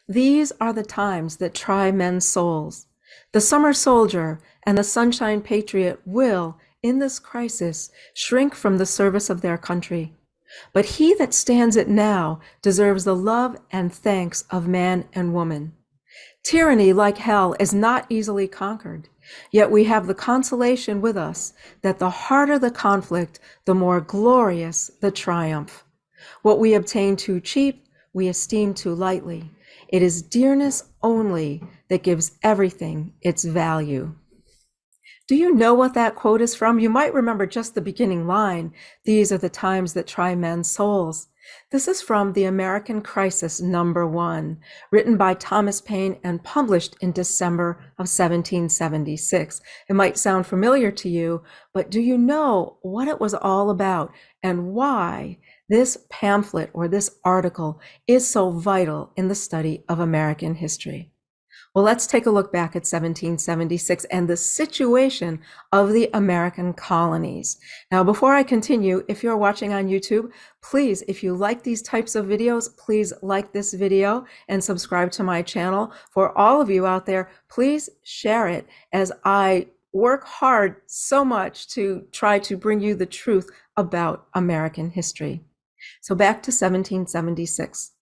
These are the times that try men's souls. The summer soldier and the sunshine patriot will, in this crisis, shrink from the service of their country. But he that stands it now deserves the love and thanks of man and woman. Tyranny, like hell, is not easily conquered, yet we have the consolation with us that the harder the conflict, the more glorious the triumph. What we obtain too cheap, we esteem too lightly. It is dearness only that gives everything its value. Do you know what that quote is from? You might remember just the beginning line, "These are the times that try men's souls." This is from The American Crisis #1, written by Thomas Paine and published in December of 1776. It might sound familiar to you, but do you know what it was all about and why this pamphlet or this article is so vital in the study of American history? Well, let's take a look back at 1776 and the situation of the American colonies. Now, before I continue, if you're watching on YouTube, please, if you like these types of videos, please like this video and subscribe to my channel. For all of you out there, please share it as I work hard so much to try to bring you the truth about American history. So back to 1776.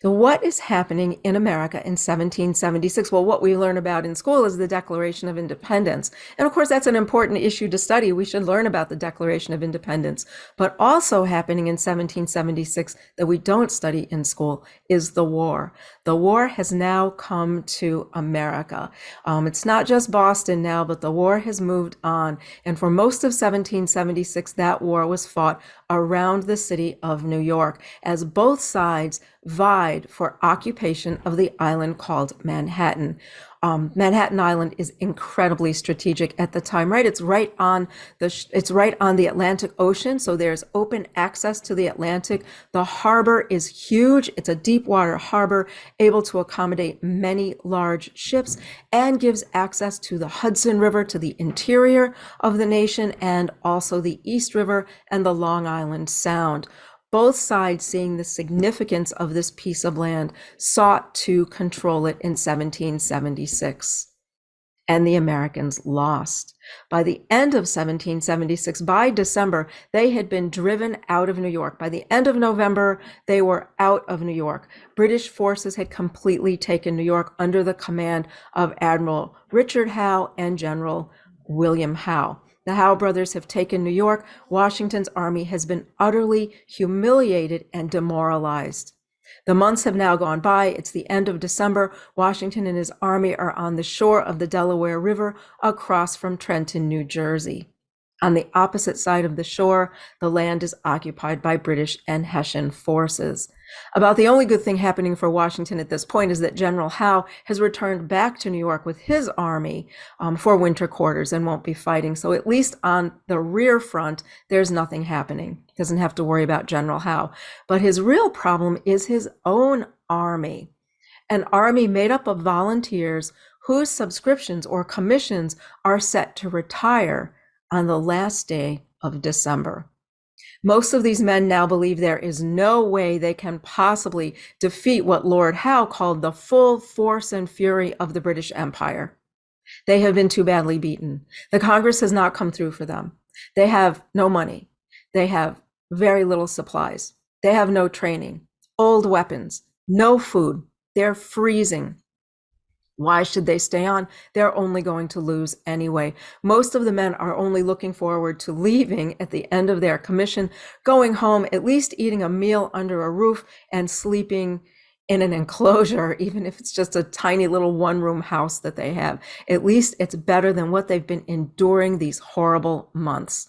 So what is happening in America in 1776? Well, what we learn about in school is the Declaration of Independence. And of course, that's an important issue to study. We should learn about the Declaration of Independence. But also happening in 1776 that we don't study in school is the war. The war has now come to America. It's not just Boston now, but the war has moved on. And for most of 1776, that war was fought around the city of New York as both sides vied for occupation of the island called Manhattan. Manhattan Island is incredibly strategic at the time, right? It's right on the Atlantic Ocean, so there's open access to the Atlantic. The harbor is huge. It's a deep water harbor, able to accommodate many large ships, and gives access to the Hudson River, to the interior of the nation, and also the East River and the Long Island Sound. Both sides, seeing the significance of this piece of land, sought to control it in 1776. And the Americans lost. By the end of 1776, by December, they had been driven out of New York. By the end of November, they were out of New York. British forces had completely taken New York under the command of Admiral Richard Howe and General William Howe. The Howe brothers have taken New York. Washington's army has been utterly humiliated and demoralized. The months have now gone by. It's the end of December. Washington and his army are on the shore of the Delaware River across from Trenton, New Jersey. On the opposite side of the shore, the land is occupied by British and Hessian forces. About the only good thing happening for Washington at this point is that General Howe has returned back to New York with his army for winter quarters and won't be fighting. So at least on the rear front, there's nothing happening. He doesn't have to worry about General Howe. But his real problem is his own army, an army made up of volunteers whose subscriptions or commissions are set to retire on the last day of December. Most of these men now believe there is no way they can possibly defeat what Lord Howe called the full force and fury of the British Empire. They have been too badly beaten. The Congress has not come through for them. They have no money. They have very little supplies. They have no training, old weapons, no food. They're freezing. Why should they stay on? They're only going to lose anyway. Most of the men are only looking forward to leaving at the end of their commission, going home, at least eating a meal under a roof and sleeping in an enclosure, even if it's just a tiny little one-room house that they have. At least it's better than what they've been enduring these horrible months.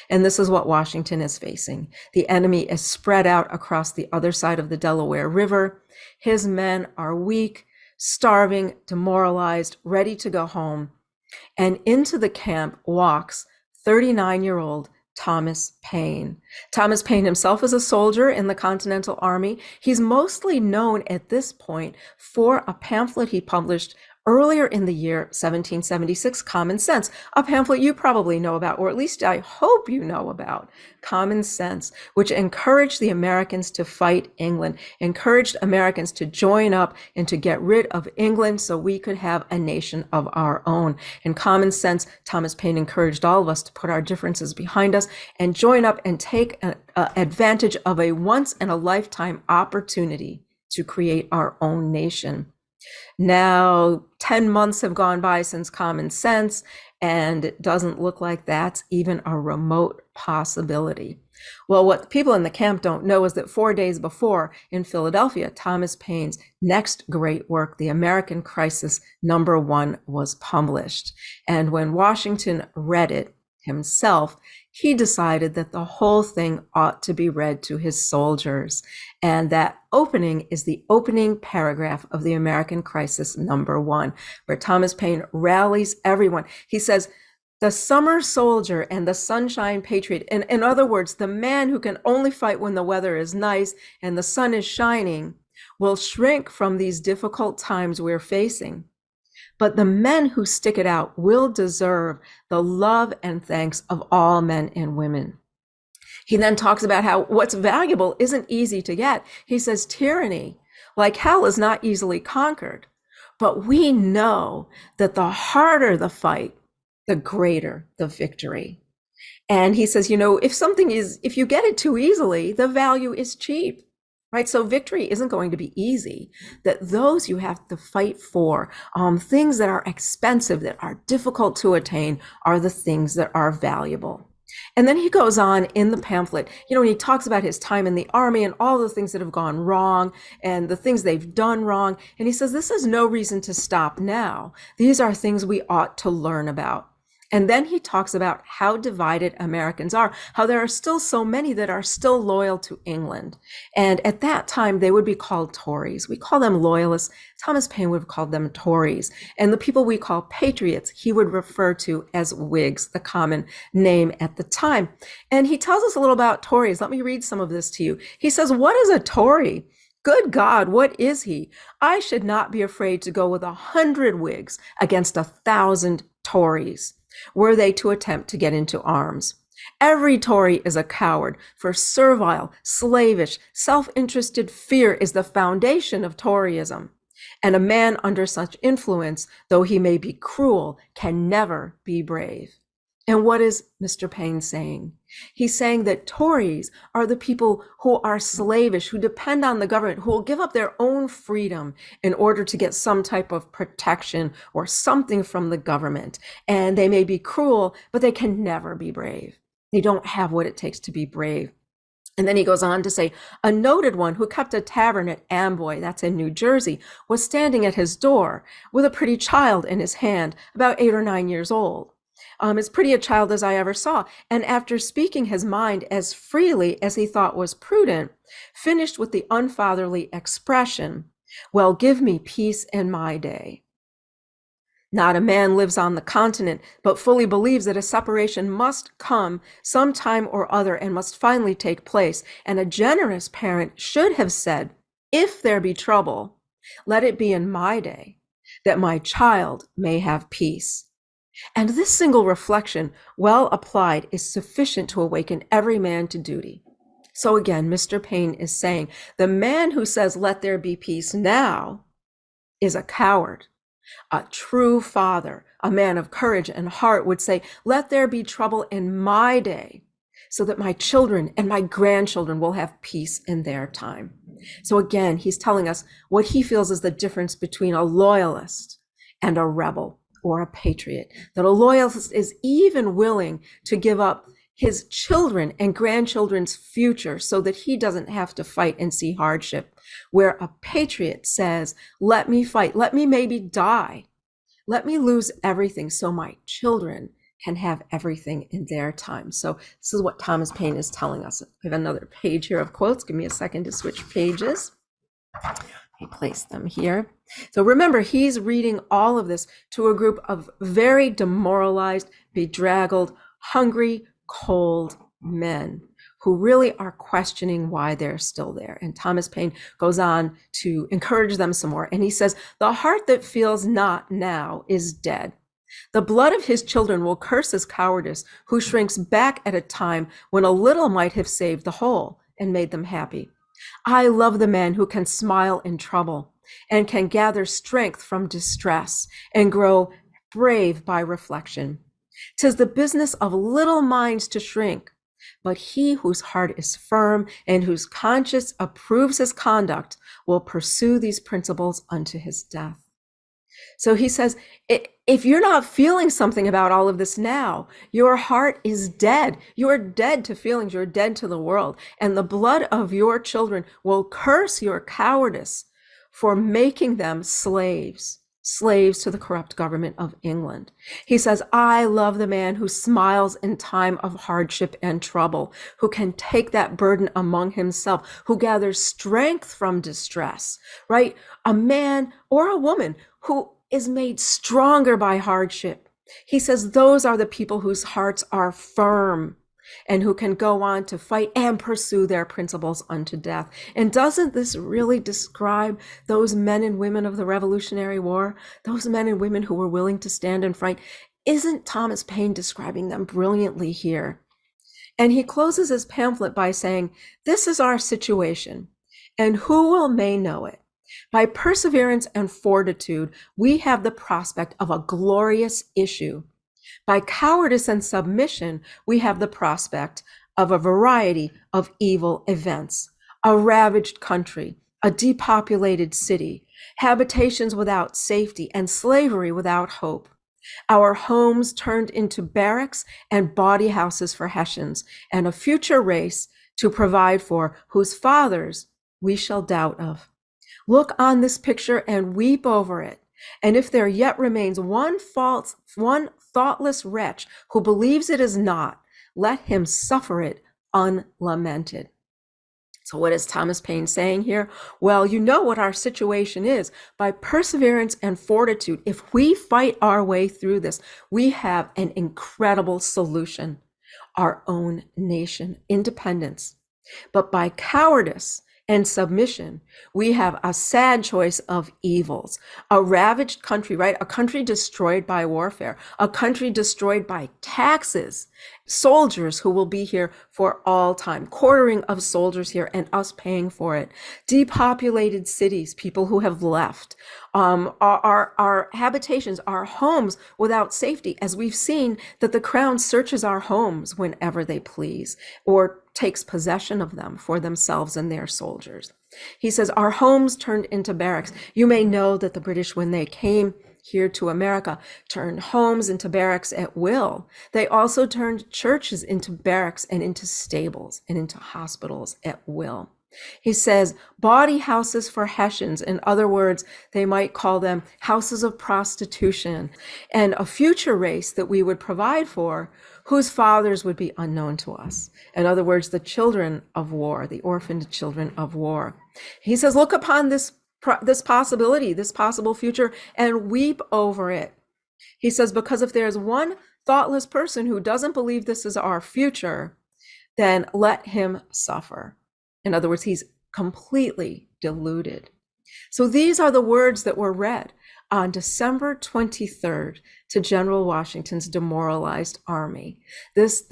And this is what Washington is facing. The enemy is spread out across the other side of the Delaware River. His men are weak, starving, demoralized, ready to go home. And into the camp walks 39-year-old Thomas Paine. Thomas Paine himself is a soldier in the Continental Army. He's mostly known at this point for a pamphlet he published Earlier in the year 1776, Common Sense, a pamphlet you probably know about, or at least I hope you know about, Common Sense, which encouraged the Americans to fight England, encouraged Americans to join up and to get rid of England so we could have a nation of our own. In Common Sense, Thomas Paine encouraged all of us to put our differences behind us and join up and take advantage of a once-in-a-lifetime opportunity to create our own nation. Now, 10 months have gone by since Common Sense, and it doesn't look like that's even a remote possibility. Well, what people in the camp don't know is that 4 days before, in Philadelphia, Thomas Paine's next great work, The American Crisis #1, was published. And when Washington read it himself, he decided that the whole thing ought to be read to his soldiers. And that opening is the opening paragraph of The American Crisis #1, where Thomas Paine rallies everyone. He says, the summer soldier and the sunshine patriot, in other words, the man who can only fight when the weather is nice and the sun is shining, will shrink from these difficult times we're facing. But the men who stick it out will deserve the love and thanks of all men and women. He then talks about how what's valuable isn't easy to get. He says, tyranny, like hell, is not easily conquered. But we know that the harder the fight, the greater the victory. And he says, if you get it too easily, the value is cheap. Right? So victory isn't going to be easy, that those you have to fight for, things that are expensive, that are difficult to attain, are the things that are valuable. And then he goes on in the pamphlet, and he talks about his time in the army and all the things that have gone wrong and the things they've done wrong. And he says, this is no reason to stop now. These are things we ought to learn about. And then he talks about how divided Americans are, how there are still so many that are still loyal to England. And at that time, they would be called Tories. We call them Loyalists. Thomas Paine would have called them Tories. And the people we call Patriots, he would refer to as Whigs, the common name at the time. And he tells us a little about Tories. Let me read some of this to you. He says, what is a Tory? Good God, what is he? I should not be afraid to go with 100 Whigs against 1,000 Tories, were they to attempt to get into arms. Every Tory is a coward, for servile, slavish, self-interested fear is the foundation of Toryism. And a man under such influence, though he may be cruel, can never be brave. And what is Mr. Paine saying? He's saying that Tories are the people who are slavish, who depend on the government, who will give up their own freedom in order to get some type of protection or something from the government. And they may be cruel, but they can never be brave. They don't have what it takes to be brave. And then he goes on to say, a noted one who kept a tavern at Amboy, that's in New Jersey, was standing at his door with a pretty child in his hand, about 8 or 9 years old. As pretty a child as I ever saw, and after speaking his mind as freely as he thought was prudent, finished with the unfatherly expression, well, give me peace in my day. Not a man lives on the continent, but fully believes that a separation must come some time or other and must finally take place. And a generous parent should have said, if there be trouble, let it be in my day, that my child may have peace. And this single reflection, well applied, is sufficient to awaken every man to duty. So again, Mr. Paine is saying, the man who says, let there be peace now, is a coward. A true father, a man of courage and heart, would say, let there be trouble in my day, so that my children and my grandchildren will have peace in their time. So again, he's telling us what he feels is the difference between a loyalist and a rebel, or a patriot, that a loyalist is even willing to give up his children and grandchildren's future so that he doesn't have to fight and see hardship, where a patriot says, let me fight, let me maybe die, let me lose everything so my children can have everything in their time. So this is what Thomas Paine is telling us. We have another page here of quotes. Give me a second to switch pages. I place them here. So remember, he's reading all of this to a group of very demoralized, bedraggled, hungry, cold men who really are questioning why they're still there. And Thomas Paine goes on to encourage them some more. And he says, the heart that feels not now is dead. The blood of his children will curse his cowardice, who shrinks back at a time when a little might have saved the whole and made them happy. I love the man who can smile in trouble and can gather strength from distress and grow brave by reflection. 'Tis the business of little minds to shrink, but he whose heart is firm and whose conscience approves his conduct will pursue these principles unto his death. So he says, if you're not feeling something about all of this now, your heart is dead. You are dead to feelings. You're dead to the world. And the blood of your children will curse your cowardice for making them slaves to the corrupt government of England. He says, I love the man who smiles in time of hardship and trouble, who can take that burden among himself, who gathers strength from distress, right? A man or a woman who is made stronger by hardship. He says those are the people whose hearts are firm and who can go on to fight and pursue their principles unto death. And doesn't this really describe those men and women of the Revolutionary War, those men and women who were willing to stand and fight? Isn't Thomas Paine describing them brilliantly here? And he closes his pamphlet by saying, this is our situation, and who may know it? By perseverance and fortitude, we have the prospect of a glorious issue. By cowardice and submission, we have the prospect of a variety of evil events, a ravaged country, a depopulated city, habitations without safety, and slavery without hope. Our homes turned into barracks and bawdy houses for Hessians, and a future race to provide for, whose fathers we shall doubt of. Look on this picture and weep over it. And if there yet remains one thoughtless wretch who believes it is not, let him suffer it unlamented. So what is Thomas Paine saying here? Well, you know what our situation is. By perseverance and fortitude, if we fight our way through this, we have an incredible solution: our own nation, independence. But by cowardice and submission, we have a sad choice of evils. A ravaged country, right? A country destroyed by warfare, a country destroyed by taxes, soldiers who will be here for all time, quartering of soldiers here and us paying for it, depopulated cities, people who have left, our habitations, our homes without safety, as we've seen that the crown searches our homes whenever they please, or takes possession of them for themselves and their soldiers. He says, our homes turned into barracks. You may know that the British, when they came here to America, turned homes into barracks at will. They also turned churches into barracks and into stables and into hospitals at will. He says, bawdy houses for Hessians. In other words, they might call them houses of prostitution, and a future race that we would provide for, whose fathers would be unknown to us. In other words, the children of war, the orphaned children of war. He says, look upon this possibility, this possible future, and weep over it. He says, because if there's one thoughtless person who doesn't believe this is our future, then let him suffer. In other words, he's completely deluded. So these are the words that were read on December 23rd to General Washington's demoralized army. This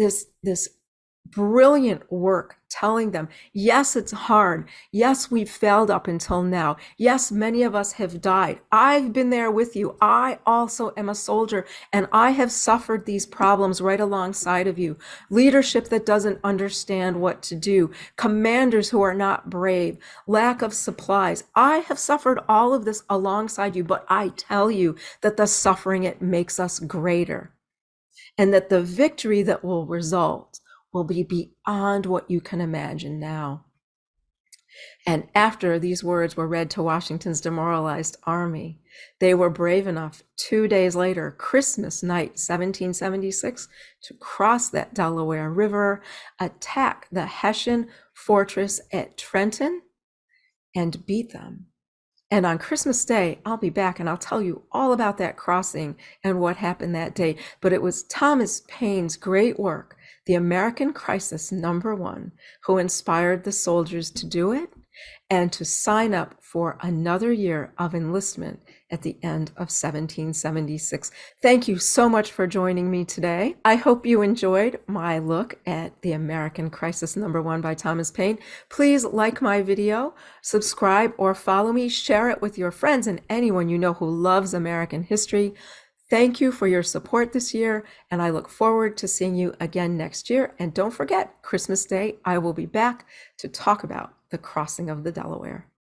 brilliant work telling them, yes, it's hard. Yes, we've failed up until now. Yes, many of us have died. I've been there with you. I also am a soldier, and I have suffered these problems right alongside of you. Leadership that doesn't understand what to do, commanders who are not brave, lack of supplies. I have suffered all of this alongside you, but I tell you that the suffering, it makes us greater, and that the victory that will result will be beyond what you can imagine now. And after these words were read to Washington's demoralized army, they were brave enough 2 days later, Christmas night, 1776, to cross that Delaware River, attack the Hessian fortress at Trenton, and beat them. And on Christmas Day, I'll be back and I'll tell you all about that crossing and what happened that day. But it was Thomas Paine's great work, The American Crisis #1, who inspired the soldiers to do it and to sign up for another year of enlistment at the end of 1776. Thank you so much for joining me today. I hope you enjoyed my look at The American Crisis #1 by Thomas Paine. Please like my video, subscribe or follow me, share it with your friends and anyone you know who loves American history. Thank you for your support this year, and I look forward to seeing you again next year. And don't forget, Christmas Day, I will be back to talk about the crossing of the Delaware.